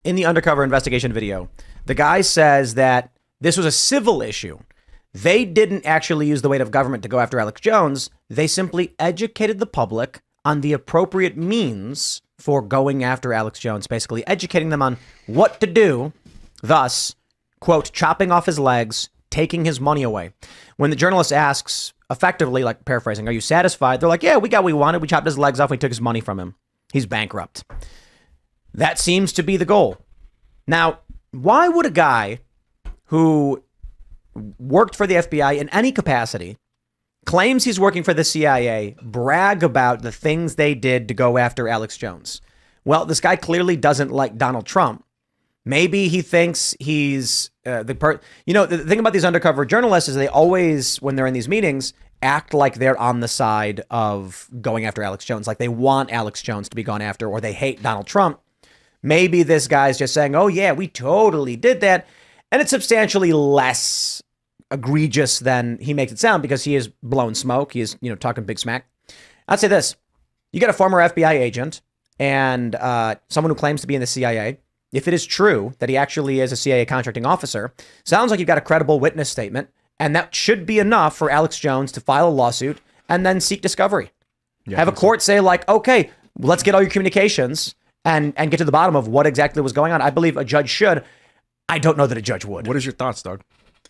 in the undercover investigation video, the guy says that this was a civil issue. They didn't actually use the weight of government to go after Alex Jones. They simply educated the public on the appropriate means for going after Alex Jones, basically educating them on what to do, thus, quote, chopping off his legs, taking his money away. When the journalist asks, effectively, like paraphrasing, are you satisfied? They're like, yeah, we got what we wanted. We chopped his legs off. We took his money from him. He's bankrupt. That seems to be the goal. Now, why would a guy who worked for the FBI in any capacity, claims he's working for the CIA, brag about the things they did to go after Alex Jones? Well, this guy clearly doesn't like Donald Trump. Maybe he thinks he's the thing about these undercover journalists is they always, when they're in these meetings, act like they're on the side of going after Alex Jones, like they want Alex Jones to be gone after, or they hate Donald Trump. Maybe this guy's just saying, oh yeah, we totally did that. And it's substantially less egregious than he makes it sound because he is blowing smoke. He is, talking big smack. I'd say this. You got a former FBI agent and someone who claims to be in the CIA. If it is true that he actually is a CIA contracting officer, sounds like you've got a credible witness statement. And that should be enough for Alex Jones to file a lawsuit and then seek discovery. Yeah, have a court say like, okay, let's get all your communications and get to the bottom of what exactly was going on. I believe a judge should. I don't know that a judge would. What is your thoughts, Doug?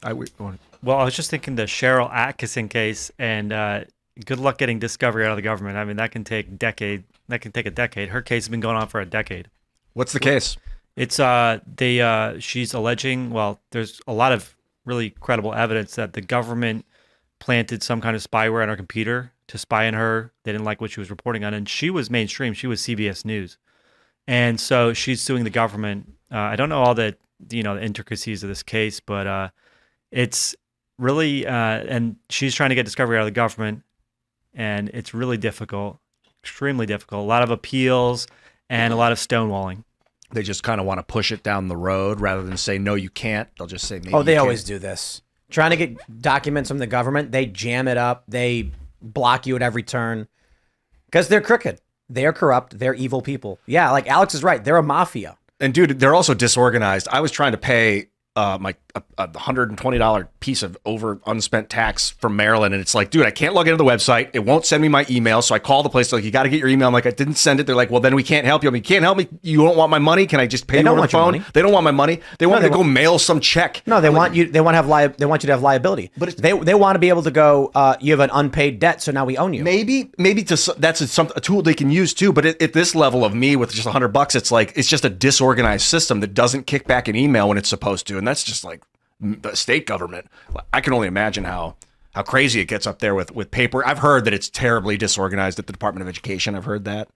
Well, I was just thinking the Cheryl Atkinson case, and good luck getting discovery out of the government. I mean, that can take a decade. Her case has been going on for a decade. What's the case? It's she's alleging, well, there's a lot of really credible evidence that the government planted some kind of spyware on her computer to spy on her. They didn't like what she was reporting on, and she was mainstream. She was CBS News. And so she's suing the government. I don't know all the intricacies of this case, but it's really, and she's trying to get discovery out of the government, and it's really difficult, extremely difficult. A lot of appeals and a lot of stonewalling. They just kind of want to push it down the road rather than say, no, you can't. They'll just say, maybe they always do this. Trying to get documents from the government, they jam it up. They block you at every turn because they're crooked. They're corrupt. They're evil people. Yeah, like Alex is right. They're a mafia. And dude, they're also disorganized. I was trying to pay my $120 piece of over unspent tax from Maryland, and it's like, dude, I can't log into the website. It won't send me my email. So I call the place. They're like, you got to get your email. I'm like, I didn't send it. They're like, well, then we can't help you. I mean, you can't help me. You don't want my money. Can I just pay you over the phone? They don't want my money. They want me to go mail some check. No, they want you. They want you to have liability. But they want to be able to go. You have an unpaid debt, so now we own you. Maybe that's a tool they can use too. But at this level of me with just $100, it's like it's just a disorganized system that doesn't kick back an email when it's supposed to, and that's just like the state government. I can only imagine how crazy it gets up there with paper. I've heard that it's terribly disorganized at the Department of Education. I've heard that.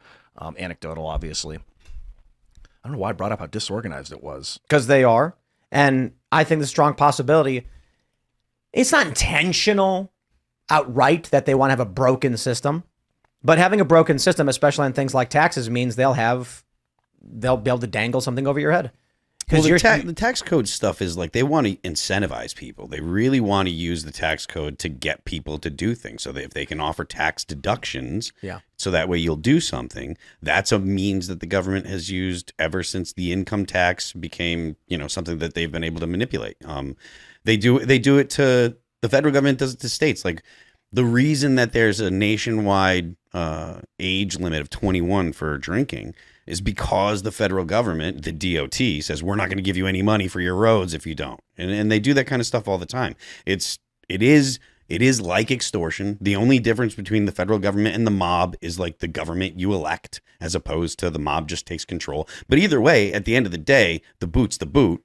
Anecdotal, obviously. I don't know why I brought up how disorganized it was. Because they are. And I think the strong possibility, it's not intentional outright that they want to have a broken system. But having a broken system, especially on things like taxes, means they'll be able to dangle something over your head. Well, the tax code stuff is like they want to incentivize people. They really want to use the tax code to get people to do things. So that if they can offer tax deductions, so that way you'll do something. That's a means that the government has used ever since the income tax became, something that they've been able to manipulate. They do it to the federal government, does it to states. Like the reason that there's a nationwide age limit of 21 for drinking is because the federal government, the DOT, says we're not going to give you any money for your roads if you don't. And they do that kind of stuff all the time. It is like extortion. The only difference between the federal government and the mob is like the government you elect as opposed to the mob just takes control. But either way, at the end of the day, the boot's the boot.